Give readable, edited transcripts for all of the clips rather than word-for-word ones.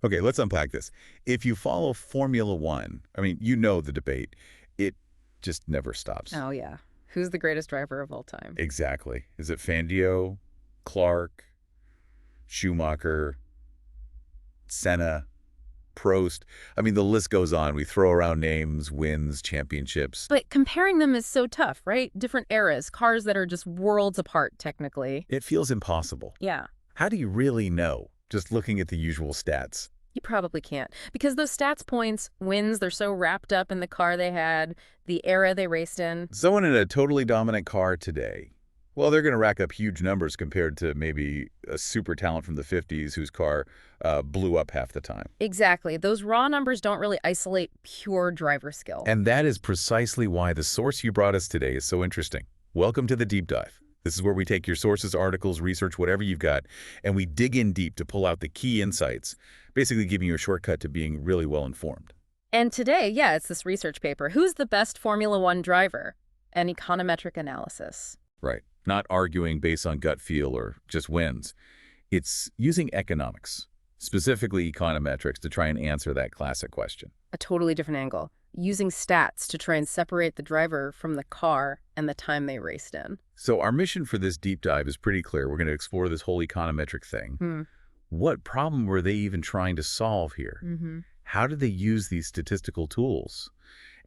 Okay, let's unpack this. If you follow Formula One, I mean, you know the debate. It just never stops. Oh, yeah. Who's the greatest driver of all time? Exactly. Is it Fangio, Clark, Schumacher, Senna, Prost? I mean, the list goes on. We throw around names, wins, championships. But comparing them is so tough, right? Different eras, cars that are just worlds apart, technically. It feels impossible. Yeah, How do you really know, just looking at the usual stats? you probably can't. Because those stats points, wins, they're so wrapped up in the car they had, the era they raced in. Someone in a totally dominant car today, well, they're going to rack up huge numbers compared to maybe a super talent from the 50s whose car blew up half the time. Exactly. Those raw numbers don't really isolate pure driver skill. And that is precisely why the source you brought us today is so interesting. Welcome to the Deep Dive. This is where we take your sources, articles, research, whatever you've got, and we dig in deep to pull out the key insights, basically giving you a shortcut to being really well informed. And today, yeah, it's this research paper. Who's the best Formula One driver? An econometric analysis. Right. Not arguing based on gut feel or just wins. It's using economics, specifically econometrics, to try and answer that classic question. A totally different angle. Using stats to try and separate the driver from the car and the time they raced in. So our mission for this deep dive is pretty clear. We're going to explore this whole econometric thing. Hmm. What problem were they even trying to solve here? Mm-hmm. How did they use these statistical tools?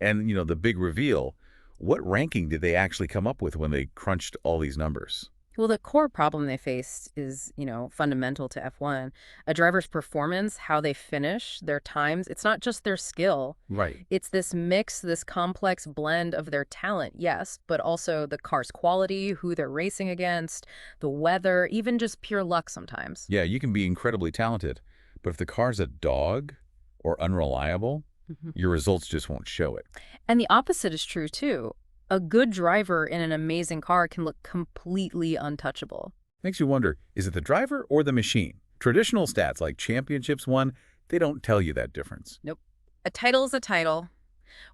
And, the big reveal, what ranking did they actually come up with when they crunched all these numbers? Well, the core problem they faced is, fundamental to F1. A driver's performance, how they finish, their times, it's not just their skill. Right. It's this mix, this complex blend of their talent, yes, but also the car's quality, who they're racing against, the weather, even just pure luck sometimes. Yeah, you can be incredibly talented, but if the car's a dog or unreliable, Mhm. your results just won't show it. And the opposite is true, too. A good driver in an amazing car can look completely untouchable. Makes you wonder, is it the driver or the machine? Traditional stats like championships won, they don't tell you that difference. Nope. A title is a title,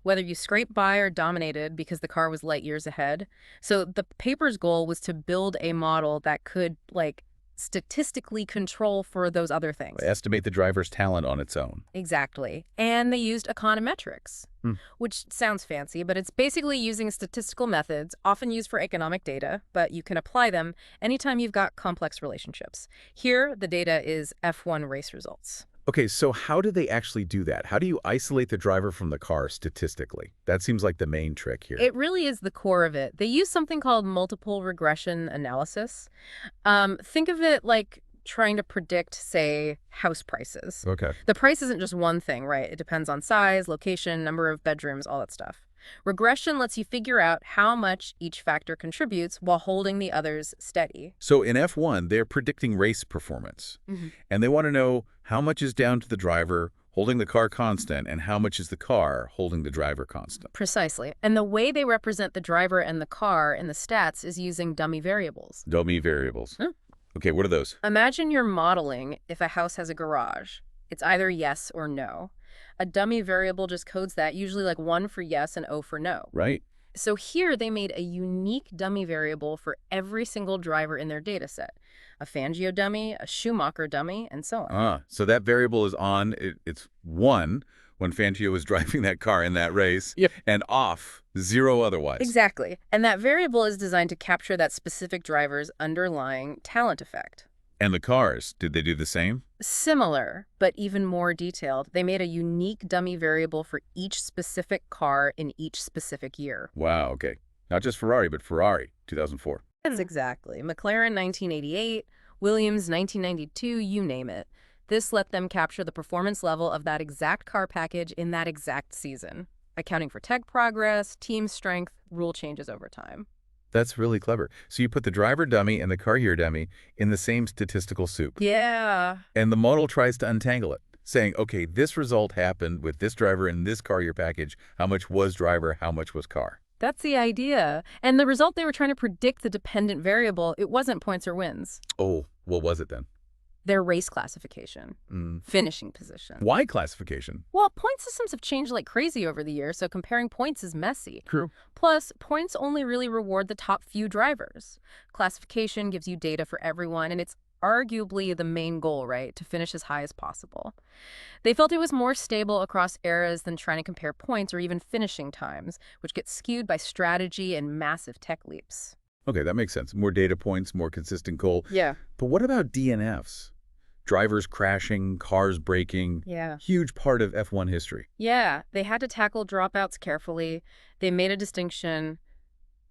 whether you scraped by or dominated because the car was light years ahead. So the paper's goal was to build a model that could, statistically control for those other things. Estimate the driver's talent on its own. Exactly. And they used econometrics, Hmm. which sounds fancy, but it's basically using statistical methods, often used for economic data, but you can apply them anytime you've got complex relationships. Here, the data is F1 race results. Okay, so how do they actually do that? How do you isolate the driver from the car statistically? That seems like the main trick here. It really is the core of it. They use something called multiple regression analysis. Think of it like trying to predict, say, house prices. Okay. The price isn't just one thing, right? It depends on size, location, number of bedrooms, all that stuff. Regression lets you figure out how much each factor contributes while holding the others steady. So in F1, they're predicting race performance, Mhm. and they want to know how much is down to the driver holding the car constant and how much is the car holding the driver constant. Precisely. And the way they represent the driver and the car in the stats is using dummy variables. Dummy variables. Huh? Okay, what are those? Imagine you're modeling if a house has a garage. It's either yes or no. A dummy variable just codes that, usually like 1 for yes and 0 for no. Right. So here they made a unique dummy variable for every single driver in their data set. A Fangio dummy, a Schumacher dummy, and so on. So that variable is on, it's 1 when Fangio was driving that car in that race, Yep. and off, 0 otherwise. Exactly. And that variable is designed to capture that specific driver's underlying talent effect. And the cars, did they do the same? Similar, but even more detailed, they made a unique dummy variable for each specific car in each specific year. Wow, okay. Not just Ferrari, but Ferrari, 2004. That's exactly. McLaren 1988, Williams 1992, you name it. This let them capture the performance level of that exact car package in that exact season, accounting for tech progress, team strength, rule changes over time. That's really clever. So you put the driver dummy and the car year dummy in the same statistical soup. Yeah. And the model tries to untangle it, saying, okay, this result happened with this driver in this car year package. How much was driver? How much was car? That's the idea. And the result, they were trying to predict the dependent variable. It wasn't points or wins. Oh, what was it then? Their race classification, finishing position. Why classification? Well, point systems have changed like crazy over the years, so comparing points is messy. True. Plus, points only really reward the top few drivers. Classification gives you data for everyone, and it's arguably the main goal, right? To finish as high as possible. They felt it was more stable across eras than trying to compare points or even finishing times, which gets skewed by strategy and massive tech leaps. Okay, that makes sense. More data points, more consistent goal. Yeah. But what about DNFs? Drivers crashing, cars breaking. Yeah. Huge part of F1 history. Yeah, they had to tackle dropouts carefully. They made a distinction.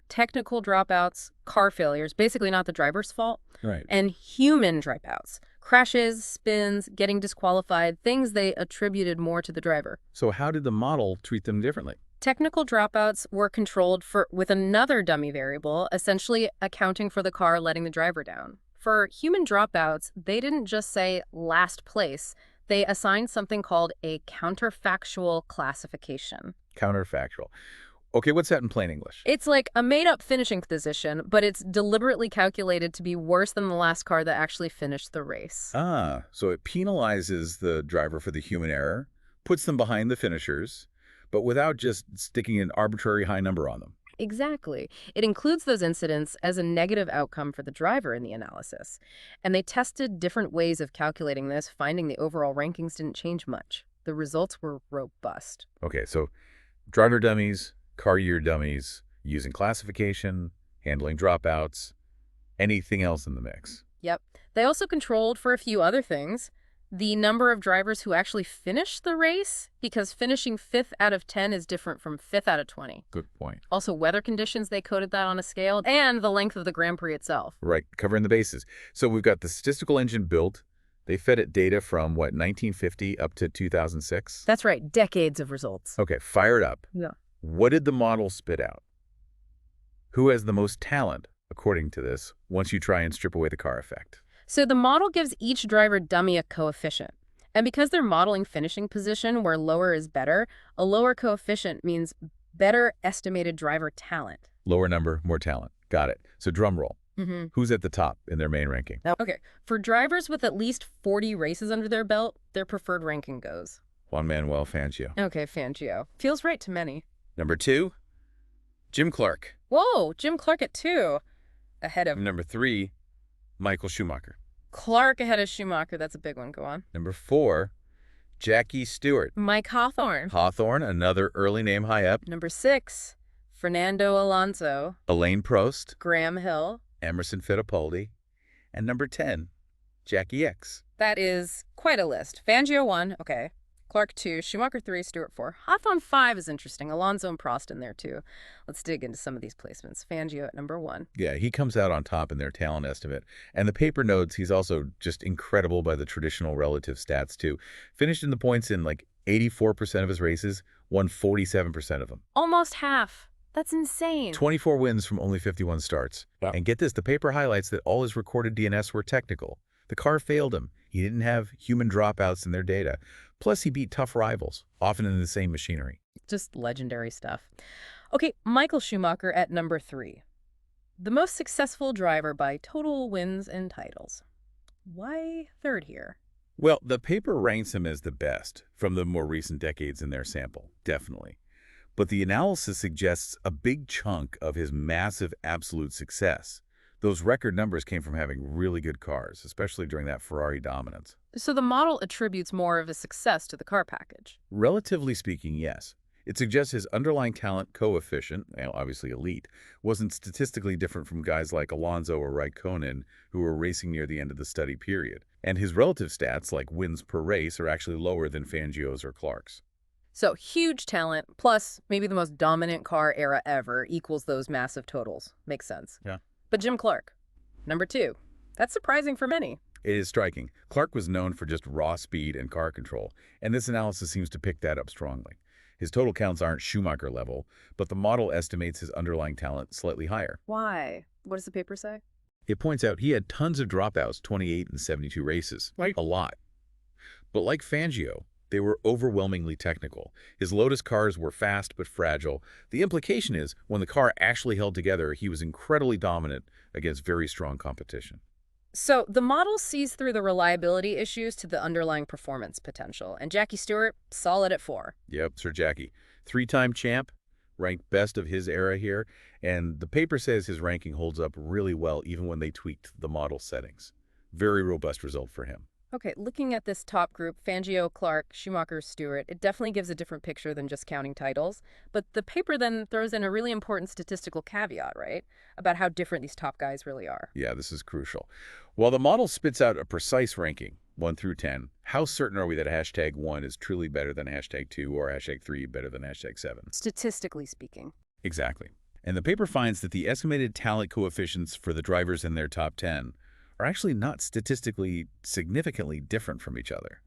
Technical dropouts, car failures, basically not the driver's fault, Right. and human dropouts, crashes, spins, getting disqualified, things they attributed more to the driver. So how did the model treat them differently? Technical dropouts were controlled with another dummy variable, essentially accounting for the car letting the driver down. For human dropouts, they didn't just say last place. They assigned something called a counterfactual classification. Counterfactual. Okay, what's that in plain English? It's like a made-up finishing position, but it's deliberately calculated to be worse than the last car that actually finished the race. Ah, so it penalizes the driver for the human error, puts them behind the finishers, but without just sticking an arbitrary high number on them. Exactly. It includes those incidents as a negative outcome for the driver in the analysis. And they tested different ways of calculating this, finding the overall rankings didn't change much. The results were robust. Okay, so driver dummies, car year dummies, using classification, handling dropouts, anything else in the mix. Yep. They also controlled for a few other things. The number of drivers who actually finished the race, because finishing 5th out of 10 is different from 5th out of 20. Good point. Also, weather conditions, they coded that on a scale, and the length of the Grand Prix itself. Right, covering the bases. So we've got the statistical engine built. They fed it data from, 1950 up to 2006? That's right, decades of results. Okay, fire it up. Yeah. What did the model spit out? Who has the most talent, according to this, once you try and strip away the car effect? So the model gives each driver dummy a coefficient. And because they're modeling finishing position where lower is better, a lower coefficient means better estimated driver talent. Lower number, more talent. Got it. So drum roll. Mm-hmm. Who's at the top in their main ranking? Okay, for drivers with at least 40 races under their belt, their preferred ranking goes. Juan Manuel Fangio. Okay, Fangio. Feels right to many. Number 2, Jim Clark. Whoa, Jim Clark at 2. Ahead of Number 3, Michael Schumacher. Clark ahead of Schumacher. That's a big one. Go on. Number 4, Jackie Stewart. Mike Hawthorne. Hawthorne, another early name high up. Number 6, Fernando Alonso. Alain Prost. Graham Hill. Emerson Fittipaldi. And number 10, Jackie X. That is quite a list. Fangio 1, okay. Clark 2, Schumacher 3, Stewart 4. Hawthorne 5 is interesting. Alonso and Prost in there too. Let's dig into some of these placements. Fangio at number 1. Yeah, he comes out on top in their talent estimate. And the paper notes he's also just incredible by the traditional relative stats too. Finished in the points in like 84% of his races, won 47% of them. Almost half. That's insane. 24 wins from only 51 starts. Yeah. And get this, the paper highlights that all his recorded DNFs were technical. The car failed him. He didn't have human dropouts in their data. Plus, he beat tough rivals, often in the same machinery. Just legendary stuff. Okay, Michael Schumacher at number 3. The most successful driver by total wins and titles. Why third here? Well, the paper ranks him as the best from the more recent decades in their sample, definitely. But the analysis suggests a big chunk of his massive absolute success. Those record numbers came from having really good cars, especially during that Ferrari dominance. So the model attributes more of his success to the car package. Relatively speaking, yes. It suggests his underlying talent coefficient, obviously elite, wasn't statistically different from guys like Alonso or Raikkonen, who were racing near the end of the study period. And his relative stats, like wins per race, are actually lower than Fangio's or Clark's. So huge talent, plus maybe the most dominant car era ever, equals those massive totals. Makes sense. Yeah. But Jim Clark, number 2. That's surprising for many. It is striking. Clark was known for just raw speed and car control, and this analysis seems to pick that up strongly. His total counts aren't Schumacher level, but the model estimates his underlying talent slightly higher. Why? What does the paper say? It points out he had tons of dropouts, 28 and 72 races. Right. A lot. But like Fangio, they were overwhelmingly technical. His Lotus cars were fast but fragile. The implication is, when the car actually held together, he was incredibly dominant against very strong competition. So the model sees through the reliability issues to the underlying performance potential. And Jackie Stewart, solid at 4. Yep, Sir Jackie. 3-time champ, ranked best of his era here, and the paper says his ranking holds up really well even when they tweaked the model settings. Very robust result for him. Okay, looking at this top group, Fangio, Clark, Schumacher, Stewart, it definitely gives a different picture than just counting titles. But the paper then throws in a really important statistical caveat, right? About how different these top guys really are. Yeah, this is crucial. While the model spits out a precise ranking, 1 through 10, how certain are we that hashtag 1 is truly better than hashtag 2 or hashtag 3 better than hashtag 7? Statistically speaking. Exactly. And the paper finds that the estimated talent coefficients for the drivers in their top 10 are actually not statistically significantly different from each other.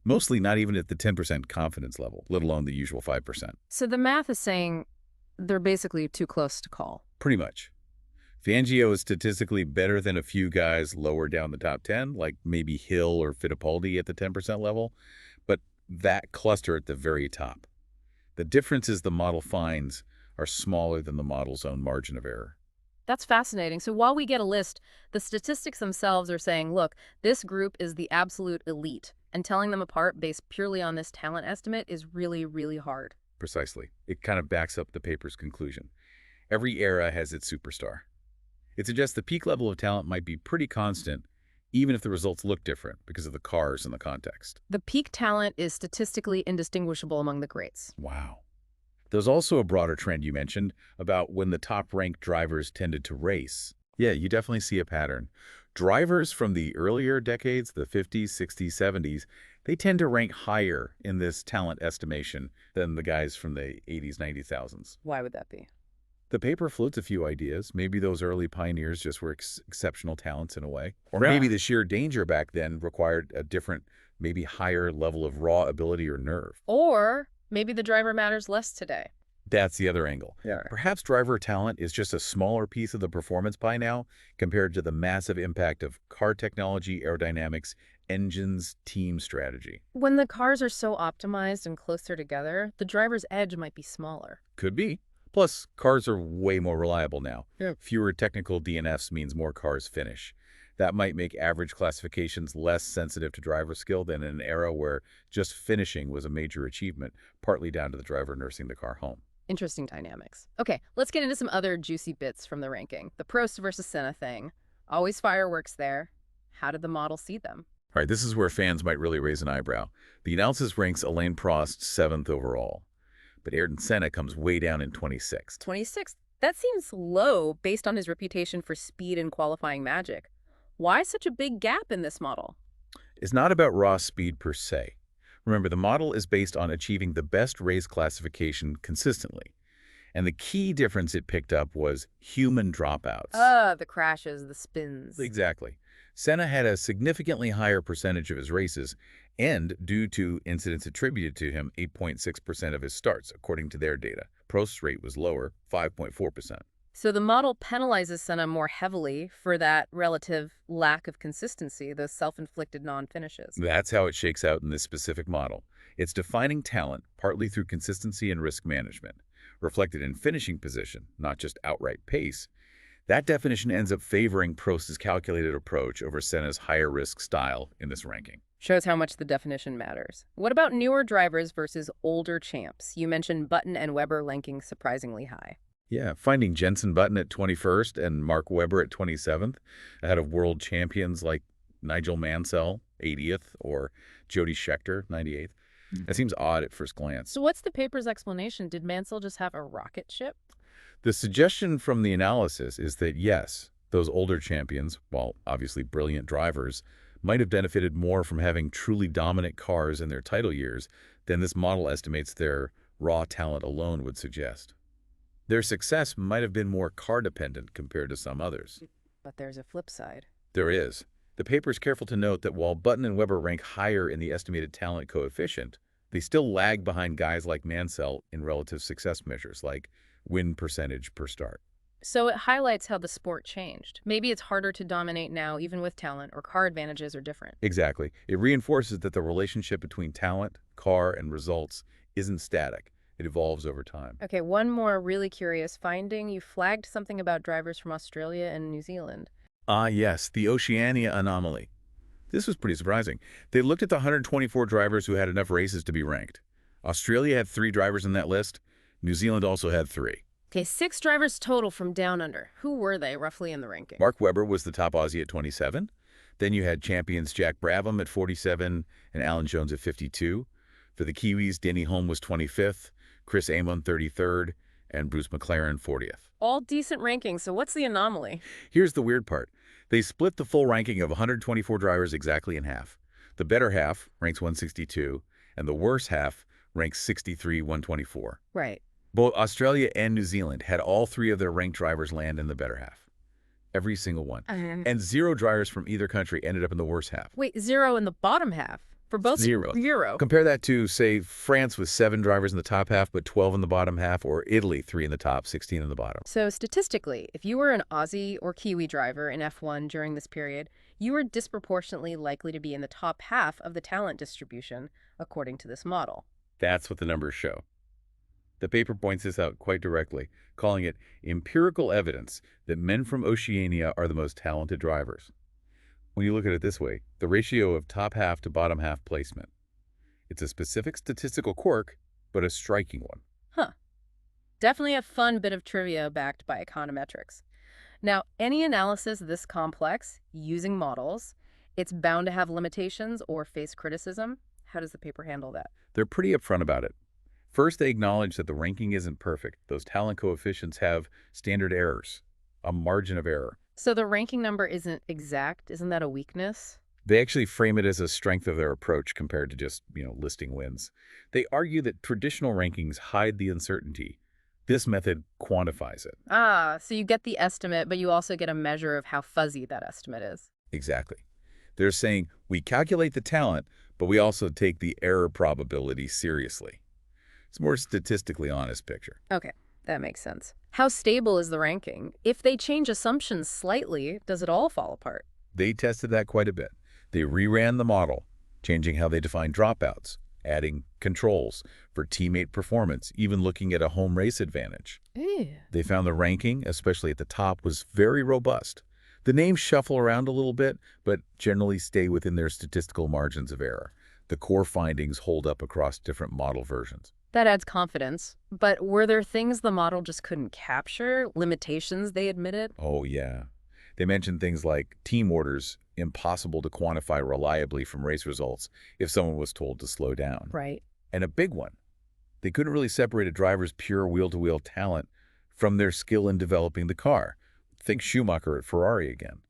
Mostly not even at the 10% confidence level, let alone the usual 5%. So the math is saying they're basically too close to call. Pretty much. Fangio is statistically better than a few guys lower down the top 10, like maybe Hill or Fittipaldi at the 10% level, but that cluster at the very top. The differences the model finds are smaller than the model's own margin of error. That's fascinating. So while we get a list, the statistics themselves are saying, look, this group is the absolute elite, and telling them apart based purely on this talent estimate is really, really hard. Precisely. It kind of backs up the paper's conclusion. Every era has its superstar. It suggests the peak level of talent might be pretty constant, even if the results look different because of the cars and the context. The peak talent is statistically indistinguishable among the greats. Wow. There's also a broader trend you mentioned about when the top-ranked drivers tended to race. Yeah, you definitely see a pattern. Drivers from the earlier decades, the 50s, 60s, 70s, they tend to rank higher in this talent estimation than the guys from the 80s, 90s, thousands. Why would that be? The paper floats a few ideas. Maybe those early pioneers just were exceptional talents in a way. Or Yeah. maybe the sheer danger back then required a different, maybe higher level of raw ability or nerve. Or maybe the driver matters less today. That's the other angle. Yeah. Perhaps driver talent is just a smaller piece of the performance pie now compared to the massive impact of car technology, aerodynamics, engines, team strategy. When the cars are so optimized and closer together, the driver's edge might be smaller. Could be. Plus, cars are way more reliable now. Yeah. Fewer technical DNFs means more cars finish. That might make average classifications less sensitive to driver skill than in an era where just finishing was a major achievement, partly down to the driver nursing the car home. Interesting dynamics. Okay, let's get into some other juicy bits from the ranking. The Prost versus Senna thing. Always fireworks there. How did the model see them? All right, this is where fans might really raise an eyebrow. The analysis ranks Alain Prost 7th overall, but Ayrton Senna comes way down in 26th. 26th? That seems low based on his reputation for speed and qualifying magic. Why such a big gap in this model? It's not about raw speed per se. Remember, the model is based on achieving the best race classification consistently. And the key difference it picked up was human dropouts. The crashes, the spins. Exactly. Senna had a significantly higher percentage of his races, and due to incidents attributed to him, 8.6% of his starts, according to their data. Prost's rate was lower, 5.4%. So the model penalizes Senna more heavily for that relative lack of consistency, those self-inflicted non-finishes. That's how it shakes out in this specific model. It's defining talent partly through consistency and risk management, reflected in finishing position, not just outright pace. That definition ends up favoring Prost's calculated approach over Senna's higher risk style in this ranking. Shows how much the definition matters. What about newer drivers versus older champs? You mentioned Button and Webber ranking surprisingly high. Yeah, finding Jenson Button at 21st and Mark Webber at 27th, ahead of world champions like Nigel Mansell, 80th, or Jody Scheckter, 98th. That seems odd at first glance. So what's the paper's explanation? Did Mansell just have a rocket ship? The suggestion from the analysis is that, yes, those older champions, while obviously brilliant drivers, might have benefited more from having truly dominant cars in their title years than this model estimates their raw talent alone would suggest. Their success might have been more car-dependent compared to some others. But there's a flip side. There is. The paper is careful to note that while Button and Webber rank higher in the estimated talent coefficient, they still lag behind guys like Mansell in relative success measures, like win percentage per start. So it highlights how the sport changed. Maybe it's harder to dominate now, even with talent, or car advantages are different. Exactly. It reinforces that the relationship between talent, car, and results isn't static. It evolves over time. Okay, one more really curious finding. You flagged something about drivers from Australia and New Zealand. Ah, yes, the Oceania anomaly. This was pretty surprising. They looked at the 124 drivers who had enough races to be ranked. Australia had 3 drivers in that list. New Zealand also had 3. Okay, 6 drivers total from down under. Who were they roughly in the ranking? Mark Webber was the top Aussie at 27. Then you had champions Jack Brabham at 47 and Alan Jones at 52. For the Kiwis, Denny Hulme was 25th, Chris Amon 33rd, and Bruce McLaren 40th. All decent rankings, so what's the anomaly? Here's the weird part. They split the full ranking of 124 drivers exactly in half. The better half ranks 162, and the worse half ranks 63, 124. Right. Both Australia and New Zealand had all three of their ranked drivers land in the better half. Every single one. And 0 drivers from either country ended up in the worse half. Wait, 0 in the bottom half? For both? 0. 0. Compare that to, say, France with 7 drivers in the top half, but 12 in the bottom half, or Italy, 3 in the top, 16 in the bottom. So statistically, if you were an Aussie or Kiwi driver in F1 during this period, you were disproportionately likely to be in the top half of the talent distribution, according to this model. That's what the numbers show. The paper points this out quite directly, calling it empirical evidence that men from Oceania are the most talented drivers. When you look at it this way, the ratio of top half to bottom half placement. It's a specific statistical quirk, but a striking one. Huh. Definitely a fun bit of trivia backed by econometrics. Now, any analysis this complex, using models, it's bound to have limitations or face criticism. How does the paper handle that? They're pretty upfront about it. First, they acknowledge that the ranking isn't perfect. Those talent coefficients have standard errors, a margin of error. So the ranking number isn't exact. Isn't that a weakness? They actually frame it as a strength of their approach compared to just, listing wins. They argue that traditional rankings hide the uncertainty. This method quantifies it. Ah, so you get the estimate, but you also get a measure of how fuzzy that estimate is. Exactly. They're saying we calculate the talent, but we also take the error probability seriously. It's a more statistically honest picture. Okay, that makes sense. How stable is the ranking? If they change assumptions slightly, does it all fall apart? They tested that quite a bit. They reran the model, changing how they define dropouts, adding controls for teammate performance, even looking at a home race advantage. Ew. They found the ranking, especially at the top, was very robust. The names shuffle around a little bit, but generally stay within their statistical margins of error. The core findings hold up across different model versions. That adds confidence. But were there things the model just couldn't capture? Limitations they admitted? Oh, yeah. They mentioned things like team orders, impossible to quantify reliably from race results if someone was told to slow down. Right. And a big one, they couldn't really separate a driver's pure wheel-to-wheel talent from their skill in developing the car. Think Schumacher at Ferrari again.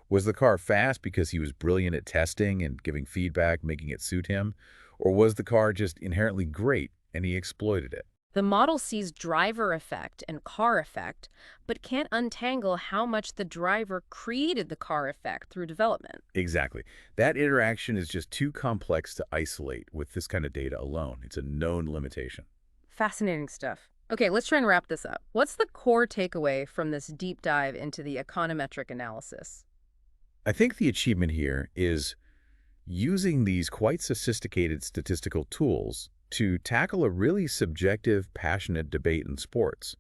Was the car fast because he was brilliant at testing and giving feedback, making it suit him? Or was the car just inherently great and he exploited it? The model sees driver effect and car effect, but can't untangle how much the driver created the car effect through development. Exactly. That interaction is just too complex to isolate with this kind of data alone. It's a known limitation. Fascinating stuff. Okay, let's try and wrap this up. What's the core takeaway from this deep dive into the econometric analysis? I think the achievement here is using these quite sophisticated statistical tools to tackle a really subjective, passionate debate in sports.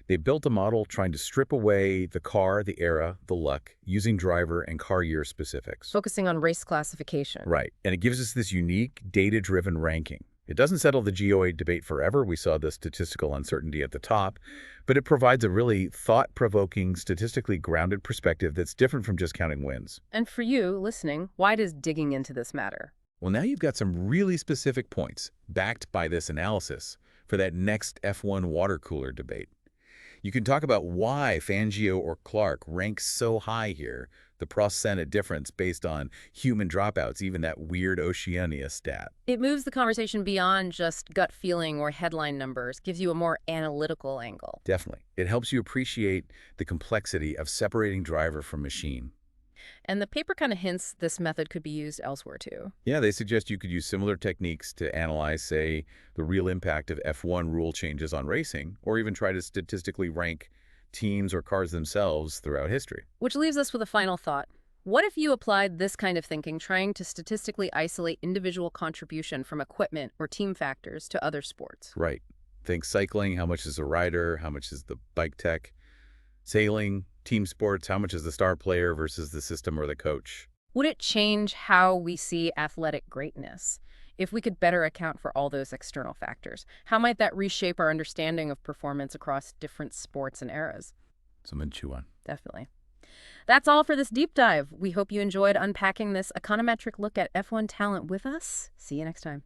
They built a model trying to strip away the car, the era, the luck, using driver and car year specifics. Focusing on race classification. Right. And it gives us this unique, data-driven ranking. It doesn't settle the GOA debate forever. We saw the statistical uncertainty at the top, but it provides a really thought-provoking, statistically grounded perspective that's different from just counting wins. And for you, listening, why does digging into this matter? Well, now you've got some really specific points backed by this analysis for that next F1 water cooler debate. You can talk about why Fangio or Clark ranks so high here, the % difference based on human dropouts, even that weird Oceania stat. It moves the conversation beyond just gut feeling or headline numbers, gives you a more analytical angle. Definitely. It helps you appreciate the complexity of separating driver from machine. And the paper kind of hints this method could be used elsewhere too. Yeah, they suggest you could use similar techniques to analyze, say, the real impact of F1 rule changes on racing, or even try to statistically rank teams or cars themselves throughout history. Which leaves us with a final thought. What if you applied this kind of thinking, trying to statistically isolate individual contribution from equipment or team factors to other sports? Right. Think cycling, how much is the rider, how much is the bike tech? Sailing, team sports, how much is the star player versus the system or the coach? Would it change how we see athletic greatness? If we could better account for all those external factors, how might that reshape our understanding of performance across different sports and eras? Something to chew on. Definitely. That's all for this deep dive. We hope you enjoyed unpacking this econometric look at F1 talent with us. See you next time.